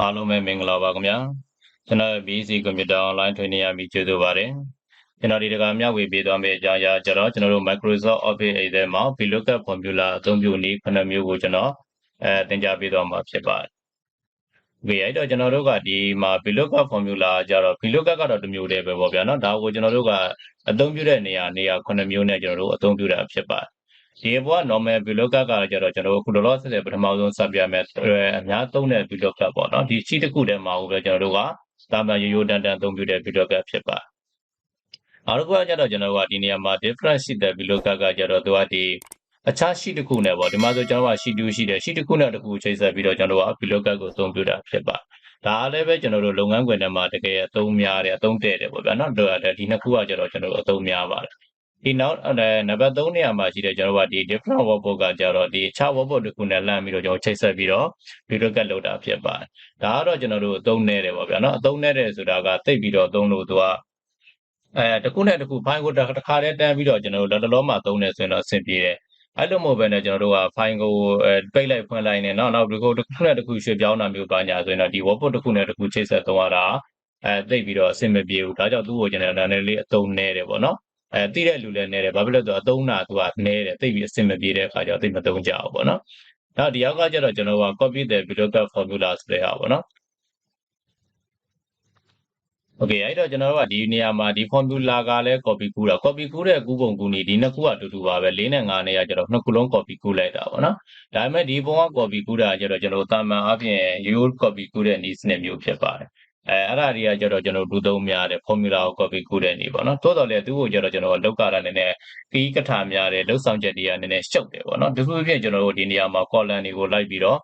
အားလုံးပဲမင်္ဂလာပါခင်ဗျာကျွန်တော် BC Computer Online Training ရပြီးကျေးဇူးပါတယ်ကျွန်တော်ဒီတကမျှဝေပေးသွားမယ့်အကြောင်းအရာကျတော့ကျွန်တော်တို့ Microsoft Office Excel မှာ VLOOKUP Formula အသုံးပြုနည်း9မျိုးကိုကျွန်တော်သင်ကြားပေးသွားမှာဖြစ်ပါတယ်ဒီအဲ့တော့ကျွန်တော်တို့ကဒီမှာ VLOOKUP Formula ကျတော့ VLOOKUP ကတော့တစ်မျိုးတည်းပဲပေါ့ဗျာနော်ဒါကိုကျွန်တော်တို့ကအသုံးပြုတဲ့နေရာ9မျိုးနဲ့ကျွန်တော်တို့အသုံးပြုတာဖြစ်ပါတယ်ဒီဘဝ normal VLOOKUP ကကျတော့ကျွန်တော်တို့ခုလောလောဆယ်ပထမဆုံးစပြမယ်အများသုံးတဲ့ VLOOKUP ပေါ့နော်ဒီ sheet တစ်ခုထဲမှာကိုပဲကျွန်တော်တို့ကတာမန်ရိုးရိုးတန်းတန်းအသုံးပြုတဲ့ VLOOKUP ဖြစ်ပါတယ်နောက်တစ်ခုကကျတော့ကျွန်တော်တို့ကဒီနေရာမှာ different sheet တဲ့ VLOOKUP ကကျတော့သူကဒီအခြား sheet တစ်ခုနဲ့ပေါ့ဒီမှာဆိုကျွန်တော်က sheet 2ရှိတယ် sheet တစ်ခုနဲ့တစ်ခုချိတ်ဆက်ပြီးတော့ကျွန်တော်တို့က VLOOKUP ကိုအသုံးပြုတာဖြစ်ပါတယ်ဒါအားလည်းပဲကျွန်တော်တို့လုပ်ငန်းခွင်ထဲမှာတကယ်အသုံးများတယ်အသုံးတည့်တယ်ပေါ့ဗျာနော်ဒီနှစ်ခုကကျတော့ကျွန်တော်တို့အသုံးများပါတယ်ဒီနောက်နံပါတ်3နေရာမှာရှိတဲ့ကျွန်တော်တို့ကဒီ different workbook ကကျတော့ဒီအခြား workbook တစ်ခုနဲ့လမ်းပြီးတော့ကျွန်တော်ချိတ်ဆက်ပြီးတော့ VLOOKUP လုပ်တာဖြစ်ပါတယ်ဒါကတော့ကျွန်တော်တို့အသုံးနည်းတယ်ပေါ့ဗျာနော်အသုံးနည်းတယ်ဆိုတာကသိပြီးတော့အသုံးလို့သူကတစ်ခုနဲ့တစ်ခု file ကိုတစ်ခါတည်းတန်းပြီးတော့ကျွန်တော်တို့လောမှာသုံးနေဆိုရင်တော့အဆင်ပြေတယ်အဲ့လိုမဟုတ်ဘဲနဲ့ကျွန်တော်တို့က file ကိုပိတ်လိုက်ဖွင့်လိုက်နေနောက်ဒီကိုတစ်ခုနဲ့တစ်ခုရွှေ့ပြောင်းတာမျိုးပါညာဆိုရင်တော့ဒီ workbook တစ်ခုနဲ့တစ်ခုချိတ်ဆက်သုံးရတာသိပြီးတော့အဆင်မပြေဘူးဒါကြောင့်သူ့ကိုကျွန်တော်နားနေလေးအသုံးနည်းတယ်ပေါ့နော်သိတဲ့လူလည်းနည်းတယ်ဘာဖြစ်လို့လဲဆိုတော့အသုံးနာသူကနည်းတယ်သိပြီးအဆင်မပြေတဲ့အခါကျတော့သိမသုံးကြဘူးပေါ့နော်နောက်ဒီရောက်ကကျတော့ကျွန်တော်က copy the VLOOKUP formula ဆိုတဲ့ဟာပေါ့နော်โอเคအဲ့တော့ကျွန်တော်တို့ကဒီနေရာမှာဒီ formula ကလည်း copy ကူးတာ copy ကူးတဲ့ကူးပုံကူးနည်းဒီနှစ်ခုကအတူတူပါပဲ4နဲ့5နဲ့ကကျတော့နှစ်ခုလုံး copy ကူးလိုက်တာပေါ့နော်ဒါပေမဲ့ဒီပုံက copy ကူးတာကျတော့ကျွန်တော်တာမန်အပြင်ရိုး copy ကူးတဲ့နည်းစနစ်မျိုးဖြစ်ပါတယ်အဲ့ဒါတွေကကျတော့ကျွန်တော်လူသုံးများတယ် formula ကို copy ကူးတဲ့နည်းပေါ့နော်တိုးတော်လည်းသူ့ကိုကျတော့ကျွန်တော်လောက်ကတာနည်းနည်းခီးကထာများတယ်လောက်ဆောင်ချက်တွေကနည်းနည်းရှုပ်တယ်ပေါ့နော်ဒီလိုဖြစ်ကျွန်တော်တို့ဒီနေရာမှာ column တွေကိုလိုက်ပြီးတော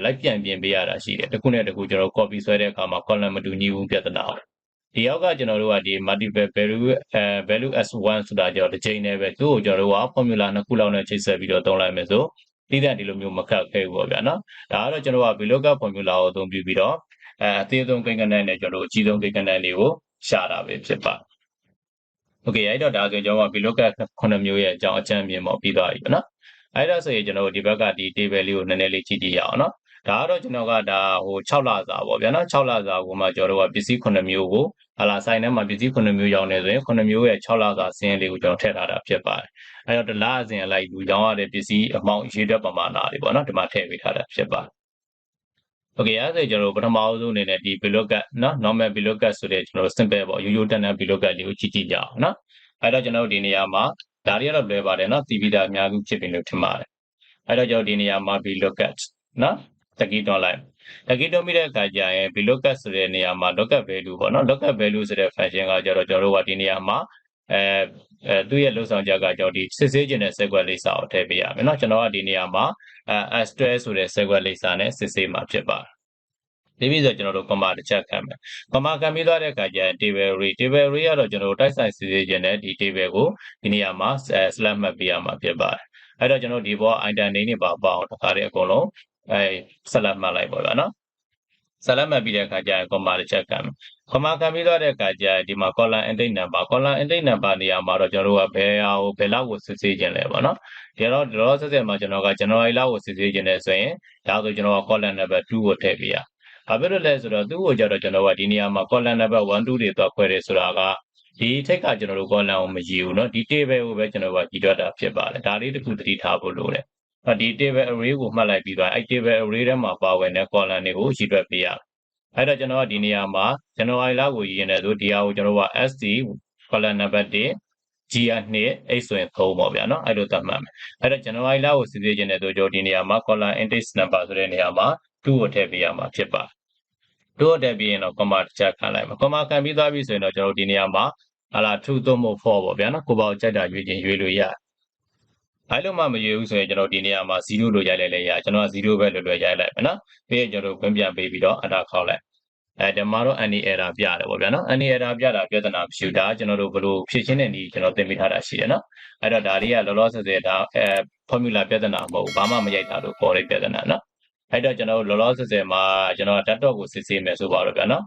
့လိုက်ပြန်ပြင်ပေးရတာရှိတယ်တစ်ခုနဲ့တစ်ခုကျွန်တော် copy ဆွဲတဲ့အခါမှာ column မတူညီဘူးပြဿနာပေါ့ဒီရောက်ကကျွန်တော်တို့ကဒီ multiple value as1 ဆိုတာကြောင့်တစ်ချိန်နဲ့ပဲသူ့ကိုကျွန်တော်တို့က formula နှစ်ခုလောက်နဲ့ချိတ်ဆက်ပြီးတော့သုံးလိုက်မယ်ဆိုတိကျဒီလိုမျိုးမခက်ခဲဘူးပေါ့ဗျာနော်ဒါကတော့ကျွန်တော်က VLOOKUP formula ကိုအသုံးပြုပြီးတော့အသေးဆုံးကိန်းဂဏန်းနဲ့ကျွန်တော်တို့အကြီးဆုံးကိန်းဂဏန်းတွေကိုရှာတာပဲဖြစ်ပါโอเคအဲ့တော့ဒါဆိုကျွန်တော်က VLOOKUP 9မျိုးရဲ့အကြောင်းအကျဉ်းမြင်ပေါ့ပြီးသွားပြီပေါ့နော်အဲ့ဒါဆိုရင်ကျွန်တော်တို့ဒီဘက်ကဒီ table လေးကိုနည်းနည်းလေးကြည့်ကြည့်ရအောင်နော်ဒါကတော့ကျွန်တော်ကဒါဟို6လစာပေါ့ဗျာနော်6လစာကိုမှကျွန်တော်တို့ကပစ္စည်း9မျိုးကိုဟာလာဆိုင်ထဲမှာပစ္စည်း9မျိုးရောင်းနေဆိုရင်9မျိုးရဲ့6လစာစင်းလေးကိုကျွန်တော်ထည့်ထားတာဖြစ်ပါတယ်အဲ့တော့တလအစဉ်အလိုက်လူရောင်းရတဲ့ပစ္စည်းအမောင့်ရေတွက်ပမာဏတွေပေါ့နော်ဒီမှာထည့်ပေးထားတာဖြစ်ပါတယ်โอเคအဲ့ဒါကျွန်တော်တို့ပထမအဆုံးအနေနဲ့ဒီ VLOOKUP နော် normal VLOOKUP ဆိုတဲ့ကျွန်တော်တို့ simple ပေါ့ရိုးရိုးတန်းတန်း VLOOKUP လေးကိုကြည့်ကြည့်ကြအောင်နော်အဲ့တော့ကျွန်တော်တို့ဒီနေရာမှာဒါတွေကတော့လွယ်ပါတယ်နော်သိပြီးသားအများကြီးဖြစ်ပြီလို့ထင်ပါတယ်အဲ့တော့ကျွန်တော်ဒီနေရာမှာ VLOOKUP နော်တကီတွန်းလိုက်တကီတွန်းပြီးတဲ့အခါကျရင် VLOOKUP ဆိုတဲ့နေရာမှာ lookup value ပေါ့နော် lookup value ဆိုတဲ့ function ကကျတော့ကျွန်တော်တို့ကဒီနေရာမှာသူ့ရဲ့လုံဆောင်ချက်ကကျွန်တော်ဒီစစ်ဆေးခြင်းတဲ့ sequence လိပ်စာကိုထည့်ပေးရမယ်နော်ကျွန်တော်ကဒီနေရာမှာs12 ဆိုတဲ့ sequence လိပ်စာနဲ့စစ်ဆေးမှာဖြစ်ပါတယ်ဒီပြီးဆိုကျွန်တော်တို့ comma တစ်ချက်ခံမယ် comma ခံပြီးသွားတဲ့အခါကျရင် table array ကတော့ကျွန်တော်တို့တိုက်ဆိုင်စစ်ဆေးခြင်းတဲ့ဒီ table ကိုဒီနေရာမှာ slash မှတ်ပေးရမှာဖြစ်ပါတယ်အဲ့တော့ကျွန်တော်ဒီဘော item name တွေပါအောင်တခါတည်းအကုန်လုံးဆက်လက်မှတ်လိုက်ပါဗျာနော်ဆက်လက်မှတ်ပြီးတဲ့အခါကျရင် comma တစ်ချက်ခံမယ် comma ခံပြီးသွားတဲ့အခါကျရင်ဒီမှာ column index number နေရာမှာတော့ကျွန်တော်တို့ကဘယ်လောက်ကိုစစ်ဆေးခြင်းလဲပေါ့နော်ဒီတော့ဒီတော့ဆက်ဆက်မှာကျွန်တော်က January လောက်ကိုစစ်ဆေးခြင်းလဲဆိုရင်ဒါဆိုကျွန်တော်က column number 2ကိုထည့်ပေးရဘာဖြစ်လို့လဲဆိုတော့သူ့ကိုကြတော့ကျွန်တော်ကဒီနေရာမှာ column number 1 2တွေသွားခွဲတယ်ဆိုတာကဒီထိတ်ကကျွန်တော်တို့ column ကိုမရည်ဘူးเนาะဒီ table ကိုပဲကျွန်တော်ကကြည်တွက်တာဖြစ်ပါတယ်ဒါလေးတစ်ခုသတိထားဖို့လိုတယ်ဒီ table array ကိုမှတ်လိုက်ပြီးသွားအဲ့ table array ထဲမှာပါဝင်တဲ့ column တွေကိုရည်တွက်ပေးရအဲ့တော့ကျွန်တော်ကဒီနေရာမှာ January လောက်ကိုရည်ရင်လည်းဆိုဒီဟာကိုကျွန်တော်က SD column number 1 GR2 8ဆိုရင်3ပေါ့ဗျာเนาะအဲ့လိုသတ်မှတ်မယ်အဲ့တော့ January လောက်ကိုစစ်ဆေးခြင်းတဲ့ဆိုကျွန်တော်ဒီနေရာမှာ column index number ဆိုတဲ့နေရာမှာ2ကိုထည့်ပေးရမှာဖြစ်ပါတယ်တို့တက်ပြီးရင်တော့ comma တစ်ချက်ခံလိုက်မှာ comma ခံပြီးသွားပြီဆိုရင်တော့ကျွန်တော်ဒီနေရာမှာဟာလာ true သို့မဟုတ် false ပေါ့ဗျာနော်ကိုပေါ့ကြိုက်တာရွေးခြင်းရွေးလို့ရတယ်အဲ့လိုမှမရွေးဘူးဆိုရင်ကျွန်တော်ဒီနေရာမှာ0လို့ရိုက်လိုက်လဲရကျွန်တော်က0ပဲလွယ်လွယ်ရိုက်လိုက်မယ်နော်ပြီးရင်ကျွန်တော်ဝင်ပြန်ပေးပြီးတော့ enter ခေါက်လိုက်ဒီမှာတော့ any error ပြတယ်ပေါ့ဗျာနော် any error ပြတာပြဿနာမရှိဘူးဒါကကျွန်တော်တို့ဘယ်လိုဖြည့်ရှင်းတဲ့နည်းကျွန်တော်သင်ပေးထားတာရှိတယ်နော်အဲ့တော့ဒါလေးကလောလောဆယ်ဆယ်ဒါ formula ပြဿနာမဟုတ်ဘူးဘာမှမရိုက်တာလို့ခေါ်တဲ့ပြဿနာနော်အဲ့တော့ကျွန်တော်တို့လောလောဆယ်ဆယ်မှာကျွန်တော် desktop ကိုစစ်ဆေးမယ်ဆိုပါတော့ဗျာနော်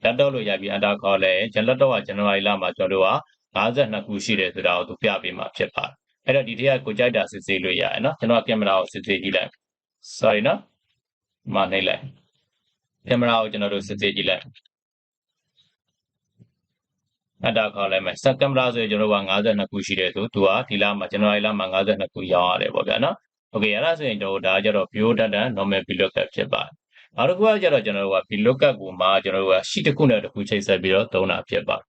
desktop လို့ရိုက်ပြီး enter ခေါက်လဲကျွန်တော်တော့ January လမှာကျွန်တော်တို့က52ခုရှိတယ်ဆိုတာကိုသူပြပေးမှာဖြစ်ပါတယ်အဲ့တော့ဒီထက်ကကိုကြိုက်တာစစ်ဆေးလို့ရတယ်နော်ကျွန်တော်ကင်မရာကိုစစ်ဆေးကြည့်လိုက် sorry နော်မနှိပ်လိုက် ကင်မရာကိုကျွန်တော်တို့စစ်ဆေးကြည့်လိုက်အတားခေါက်လိုက်မယ်စက်ကင်မရာဆိုရင်ကျွန်တော်တို့က52ခုရှိတယ်ဆိုသူကဒီလမှာဇန်နဝါရီလမှာ52ခုရောင်းရတယ်ပေါ့ဗျာနော်โอเคအဲ့ဒါဆိုရင်ကျွန်တော်ဒါကြတော့ bio data normal VLOOKUP ဖြစ်ပါတယ်နောက်တစ်ခုကကြတော့ကျွန်တော်တို့က VLOOKUP ကိုမှကျွန်တော်တို့က sheet တစ်ခုနဲ့တစ်ခုချိတ်ဆက်ပြီးတော့သုံးတာဖြစ်ပါတယ်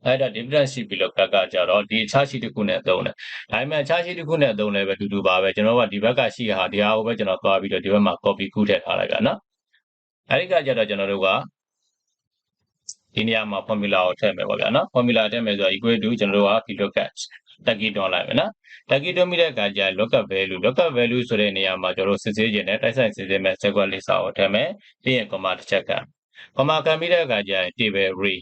အဲ့ဒါ different sheet VLOOKUP ကကြတော့ဒီအခြား sheet တစ်ခုနဲ့သုံးတယ်ဒါပေမဲ့အခြား sheet တစ်ခုနဲ့သုံးလည်းပဲတူတူပါပဲကျွန်တော်တို့ကဒီဘက်ကရှိဟာဒီဟာကိုပဲကျွန်တော်သွားပြီးတော့ဒီဘက်မှာ copy ကူးထည့်ထားလိုက်တာနော်အဲ့ဒီကကြတော့ကျွန်တော်တို့ကဒီနေရာမှာ formula ကိုထည့်မယ်ပေါ့ဗျာနော် formula ထည့်မယ်ဆိုတော့ equal to ကျွန်တော်တို့က VLOOKUP တက်ကြီးတွန်းလိုက်မယ်နော်တက်ကြီးတွန်းပြီးတဲ့အခါကျ lookup value ဆိုတဲ့နေရာမှာကျွန်တော်တို့စစ်ဆေးခြင်းနဲ့တိုက်ဆိုင်စစ်ဆေးမဲ့ sequence လေးစာကိုထည့်မယ်ပြီးရင် comma တစ်ချက်က comma ခံပြီးတဲ့အခါကျ table array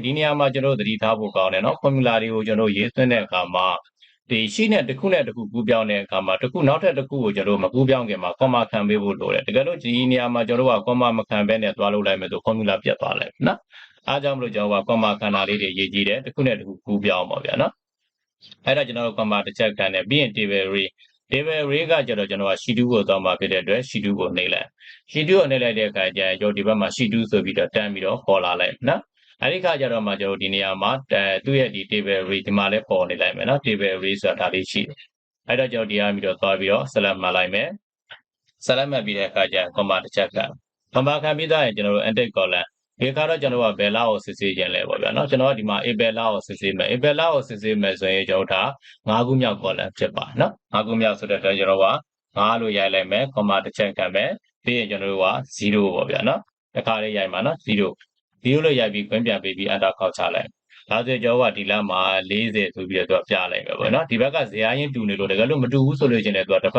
ဒီနေရာမှာကျွန်တော်တို့သတိထားဖို့ကောင်းတယ်နော် formula တွေကိုကျွန်တော်တို့ရေးသွင်းတဲ့အခါမှာဒီရှိနဲ့တစ်ခုနဲ့တစ်ခုကူးပြောင်းတဲ့အခါမှာတစ်ခုနောက်ထပ်တစ်ခုကိုကျွန်တော်တို့မကူးပြောင်းခင်မှာ comma ခံပေးဖို့လိုတယ်တကယ်လို့ဒီနေရာမှာကျွန်တော်တို့က comma မခံဘဲနဲ့သွားလုပ်လိုက်မယ်ဆို formula ပြတ်သွားလိမ့်မယ်နော်အားကြောင့်မလို့ကျွန်တော်က comma ခန္ဓာလေးတွေရေးကြည့်တယ်တစ်ခုနဲ့တစ်ခုကူးပြောင်းပါဗျာနော်အဲ့ဒါကျွန်တော်တို့ comma တစ်ချက်ခံတယ်ပြီးရင် table array ကကျတော့ကျွန်တော်က sheet 2ကိုသွားမှာဖြစ်တဲ့အတွက် sheet 2ကိုနှိပ်လိုက် sheet 2ကိုနှိပ်လိုက်တဲ့အခါကျရင်ကျွန်တော်ဒီဘက်မှာ sheet 2ဆိုပြီးတော့တန်းပြီးတော့ပေါ်လာလိုက်နော်အဲ့ဒီခါကျတော့မှကျွန်တော်ဒီနေရာမှာသူ့ရဲ့ဒီ table array ဒီမှာလည်းပေါ်နေလိုက်မယ်နော် table array ဆိုတာဒါလေးရှိတယ်အဲ့တော့ကျွန်တော်ဒီအားပြီးတော့သွားပြီးတော့ select မှတ်လိုက်မယ် select မှတ်ပြီးတဲ့အခါကျရင် comma တစ်ချက်ခံ comma ခံပြီးသားရင်ကျွန်တော်တို့ anti column ဒီခါတော့ကျွန်တော်ကဘယ်လကိုစစ်ဆေးခြင်းလဲပေါ့ဗျာနော်ကျွန်တော်ကဒီမှာ April လကိုစစ်ဆေးမယ် April လကိုစစ်ဆေးမယ်ဆိုရင်ကျွန်တော်ဒါ9ခုမြောက် column ဖြစ်ပါနော်9ခုမြောက်ဆိုတဲ့အတွက်ကျွန်တော်က9လို့ရိုက်လိုက်မယ် comma တစ်ချက်ခံမယ်ပြီးရင်ကျွန်တော်တို့က0ပေါ့ဗျာနော်တစ်ခါလေးရိုက်မှာနော်0လို့ရိုက်ပြီးခွင့်ပြန်ပေးပြီး enter ခောက်ချလိုက်ဒါဆိုကျွန်တော်ကဒီလမှာ40ဆိုပြီးတော့ပြလိုက်မယ်ပေါ့နော်ဒီဘက်ကဇယားရင်းတူနေလို့တကယ်လို့မတူဘူးဆိုလို့ရှင်လည်းသူကတစ်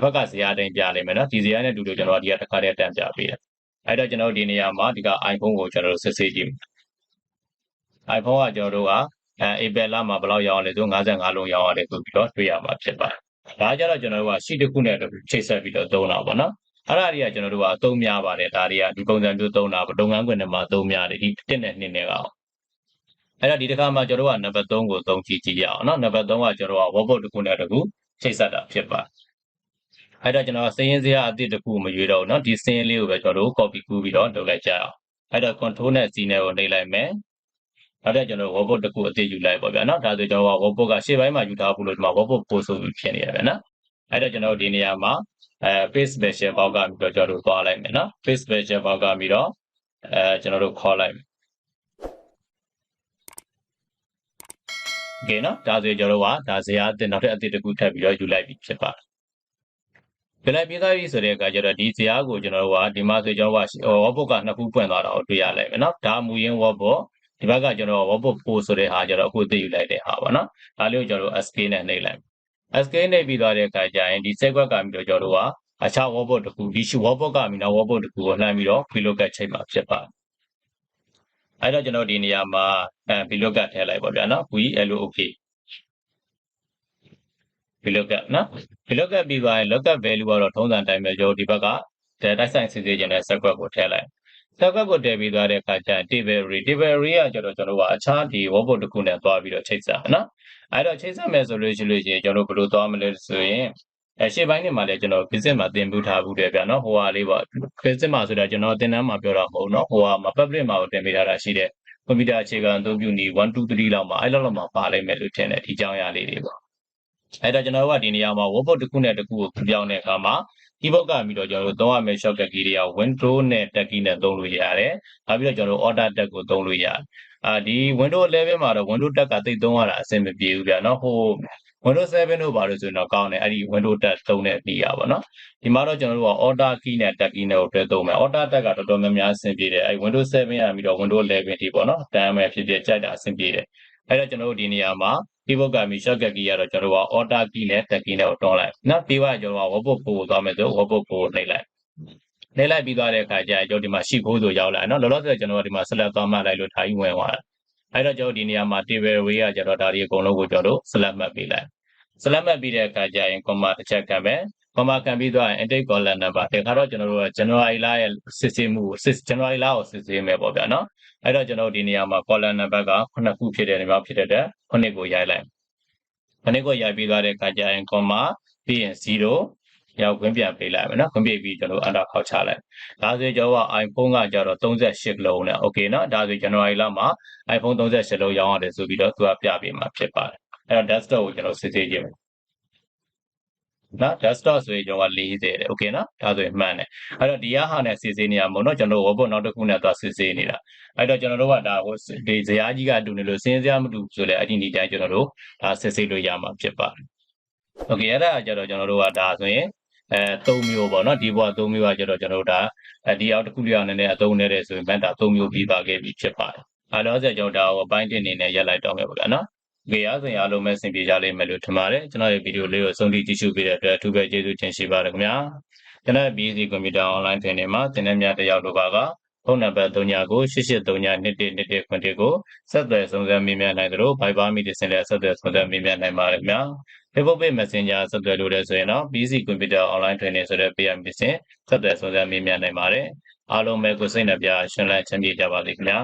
ဖက်ကဇယားတိုင်းပြလိုက်မယ်နော်ဒီဇယားနဲ့တူလို့ကျွန်တော်ကဒီကတစ်ခါတည်းတန်းပြပေးတယ်အဲ့တော့ကျွန်တော်ဒီနေရာမှာဒီက iPhone ကိုကျွန်တော်တို့စစ်ဆေးကြည့် iPhone ကကျွန်တော်တို့ကApril လမှာဘယ်လောက်ရောင်းရလဲဆို55လုံးရောင်းရတယ်ဆိုပြီးတော့တွေ့ရမှာဖြစ်ပါတယ်ဒါကြတော့ကျွန်တော်တို့က sheet တစ်ခုနဲ့ချိတ်ဆက်ပြီးတော့သုံးတာပေါ့နော်အဲ့ဒါတွေကကျွန်တော်တို့ကအသုံးများပါတယ်ဒါတွေကဒီပုံစံမျိုးသုံးတာလုပ်ငန်းခွင်တွေမှာသုံးများတယ်ဒီ1နဲ့2နဲ့ကအောင်အဲ့တော့ဒီတစ်ခါမှာကျွန်တော်တို့ကနံပါတ်3ကိုသုံးကြည့်ရအောင်နော်နံပါတ်3ကကျွန်တော်တို့က workbook တစ်ခုနဲ့တစ်ခုချိတ်ဆက်တာဖြစ်ပါတယ်အဲ့တော့ကျွန်တော်စည်ရင်းစရာအသစ်တစ်ခုမရွေးတော့ဘူးเนาะဒီစည်ရင်းလေးကိုပဲကျွန်တော်တို့ copy ကူးပြီးတော့လုပ်လိုက်ကြအောင်အဲ့တော့ control နဲ့ C နဲ့ကိုနှိပ်လိုက်မယ်နောက်တော့ကျွန်တော် workbook တစ်ခုအသစ်ယူလိုက်ပေါ့ဗျာเนาะဒါဆိုကျွန်တော်က workbook ကရှေ့ပိုင်းမှာယူထားဖို့လို့ဒီမှာ workbook ပို့ဆိုပြီးဖြစ်နေရဗျာเนาะအဲ့တော့ကျွန်တော်ဒီနေရာမှာpage special ဘောက်ကပြီးတော့ကျွန်တော်တို့သွားလိုက်မယ်เนาะ page special ဘောက်ကပြီးတော့ကျွန်တော်တို့ခေါ်လိုက်မယ်โอเคเนาะဒါဆိုကျွန်တော်တို့ကဒါဇာတ်အသစ်နောက်ထပ်အသစ်တစ်ခုထပ်ပြီးတော့ယူလိုက်ပြီဖြစ်ပါတယ်ပြလိုက်ပြီးသားပြီဆိုတဲ့အခါကျတော့ဒီဇာတ်ကိုကျွန်တော်တို့ကဒီမှာဆိုကျွန်တော်က workbook ကနှစ်ခုပွင့်သွားတာကိုတွေ့ရလိုက်မယ်เนาะဒါမူရင်း workbook ဒီဘက်ကကျွန်တော် workbook ပို့ဆိုတဲ့ဟာကျတော့အခုသိယူလိုက်တဲ့ဟာပါเนาะဒါလေးကိုကျွန်တော်တို့ SK နဲ့နှိပ်လိုက် SK နှိပ်ပြီးသွားတဲ့အခါကျရင်ဒီ sequence ကပြီးတော့ကျွန်တော်တို့ကအခြား workbook တစ်ခုဒီ workbook ကပြီးတော့ workbook တစ်ခုကိုလှမ်းပြီးတော့ VLOOKUP ချိန်မှာဖြစ်ပါတယ်အဲ့တော့ကျွန်တော်ဒီနေရာမှာVLOOKUP ထည့်လိုက်ပါဗျာเนาะ VLOOK VLOOKUP เนาะ VLOOKUP ပြီးသွားရင် lookup value ကတော့ထုံးစံတိုင်းပဲကျွန်တော်ဒီဘက်ကတိုက်ဆိုင်စစ်ဆေးခြင်းနဲ့ sequence ကိုထည့်လိုက် sequence ကိုထည့်ပြီးသွားတဲ့အခါကျရင် table array ကကျွန်တော်တို့ကအခြားဒီ workbook တစ်ခုနဲ့သွားပြီးတော့ချိတ်ဆက်เนาะအဲ့တော့ချိတ်ဆက်မယ်ဆိုလို့ရှိရင်ကျွန်တော်တို့ဘယ်လိုသွားမလဲဆိုရင်ရှေ့ပိုင်းနေမှာလည်းကျွန်တော် visit မှာသင်ပြထားဘူးတယ်ဗျာเนาะဟိုဟာလေးပေါ့ visit မှာဆိုတာကျွန်တော်သင်တန်းမှာပြောတာမဟုတ်เนาะဟိုဟာမှာ public မှာတင်ပေးထားတာရှိတဲ့ကွန်ပျူတာအခြေခံအသုံးပြုနည်း1 2 3လောက်မှာအဲ့လောက်မှာပါလိမ့်မယ်လို့ထင်တယ်ဒီကြောင်းရလေးတွေပေါ့အဲ့တော့ကျွန်တော်တို့ကဒီနေရာမှာ workbook တစ်ခုနဲ့တစ်ခုကိုပြောင်းတဲ့အခါမှာ keyboard ကပြီးတော့ကျွန်တော်တို့သုံးရမယ့် shortcut key တွေက window နဲ့ tab key နဲ့သုံးလို့ရတယ်။နောက်ပြီးတော့ကျွန်တော်တို့ order tab ကိုသုံးလို့ရတယ်။ဒီ window 11မှာတော့ window tab ကသိသုံးရတာအဆင်မပြေဘူးဗျာနော်။ဟို window 7တို့ပါလို့ဆိုရင်တော့ကောင်းတယ်အဲ့ဒီ window tab သုံးတဲ့နေရာပေါ့နော်။ဒီမှာတော့ကျွန်တော်တို့က order key နဲ့ tab key နဲ့ကိုတွဲသုံးမယ်။ order tab ကတော်တော်များများအဆင်ပြေတယ်။အဲ့ window 7ရပြီးတော့ window 11ထိပေါ့နော်။တန်းမယ်ဖြစ်ဖြစ်ကြိုက်တာအဆင်ပြေတယ်။အဲ့တော့ကျွန်တော်တို့ဒီနေရာမှာkeyboard ကပြီး shortcut key ကတော့ကျွန်တော်တို့က order key နဲ့ tab key နဲ့ကိုတွန်းလိုက်နော်ပြီးတော့ကျွန်တော်က workbook ကိုသွားမယ်ဆို workbook ကိုနှိပ်လိုက်ပြီးသွားတဲ့အခါကျရင်ကျွန်တော်ဒီမှာ sheet 9ဆိုရောက်လာနော်လောလောဆယ်ကျွန်တော်ကဒီမှာ select သွားမှတ်လိုက်လို့ဒါကြီးဝင်သွားတာအဲ့တော့ကျွန်တော်ဒီနေရာမှာ table array ကကျွန်တော်ဒါတွေအကုန်လုံးကိုကျွန်တော်တို့ select မှတ်ပေးလိုက် select မှတ်ပြီးတဲ့အခါကျရင် comma တစ်ချက်ခံမယ် comma ခံပြီးသွားရင် intake column number ဒီခါတော့ကျွန်တော်တို့က January လရဲ့စစ်ဆေးမှုကို January လကိုစစ်ဆေးမယ်ပေါ့ဗျာနော်အဲ့တော့ကျွန်တော်ဒီနေရာမှာ column number က9ခုဖြစ်တဲ့နေရာဖြစ်တဲ့9ကိုရိုက်လိုက်9ကိုရိုက်ပြီးသွားတဲ့အခါကျရင် comma ပြီးရင်0 ရောက်ခွင့်ပြန်ပေးလိုက်မယ်နော်ခွင့်ပေးပြီးကျွန်တော် enter ခေါက်ချလိုက်ဒါဆိုကျွန်တော်က iPhone ကကြတော့38လုံးနဲ့ okay နော်ဒါဆိုဇန်နဝါရီလမှာ iPhone 38လုံးရောင်းရတယ်ဆိုပြီးတော့သူကပြပေးမှာဖြစ်ပါတယ်အဲ့တော့ desktop ကိုကျွန်တော်စစ်ဆေးကြည့်မယ်နော် desktop ဆိုရင်ကျွန်တော်က40တယ် okay နော်ဒါဆိုရင်မှန်တယ်အဲ့တော့ဒီကဟာနဲ့စစ်ဆေးနေရမို့နော်ကျွန်တော် webbook နောက်တစ်ခုနဲ့သွားစစ်ဆေးနေတာအဲ့တော့ကျွန်တော်တို့ကဒါဟိုဒီဇယားကြီးကအတူနေလို့စင်းစရာမတူဆိုလဲအဲ့ဒီနေ့တိုင်းကျွန်တော်တို့ဒါစစ်ဆေးလို့ရမှာဖြစ်ပါတယ် okay အဲ့ဒါကြတော့ကျွန်တော်တို့ကဒါဆိုရင်3မျိုးပေါ့နော်ဒီဘဝ3မျိုးကကြတော့ကျွန်တော်တို့ဒါဒီအောက်တစ်ခုလေးအောင်နည်းနည်းအသုံးနေတဲ့ဆိုရင်မှဒါ3မျိုးပြီးပါခဲ့ပြီဖြစ်ပါတယ်အဲ့တော့ဆက်ကျွန်တော်ဒါဟိုအပိုင်းတင်နေနဲ့ရက်လိုက်တော့မယ်ပေါ့ဗျာနော်ဒီအားဆိုရင်အားလုံးပဲဆင်ပြေကြလိမ့်မယ်လို့ထင်ပါတယ်ကျွန်တော်ရဲ့ဗီဒီယိုလေးကိုဆုံးဖြတ်ကြည့်ရှုပေးတဲ့အတွက်အထူးပဲကျေးဇူးတင်ရှိပါတယ်ခင်ဗျာကျွန်တော် BC ကွန်ပျူတာ online training မှာသင်တန်းများတစ်ယောက်တို့ပါကဖုန်းနံပါတ်39ကို88392121ခွင့်တစ်ကိုဆက်သွယ်စုံစမ်းမေးမြန်းနိုင်သလို Viber မိတ်ဆင်တဲ့ဆက်သွယ်စုံစမ်းမေးမြန်းနိုင်ပါတယ်ခင်ဗျာ Facebook Page Messenger ဆက်သွယ်လို့လည်းဆိုရင်တော့ BC ကွန်ပျူတာ online training ဆိုတဲ့ page မှာဆက်သွယ်စုံစမ်းမေးမြန်းနိုင်ပါတယ်အားလုံးပဲကိုယ်စိတ်နှပြရှင်လန်းချမ်းမြေ့ကြပါစေခင်ဗျာ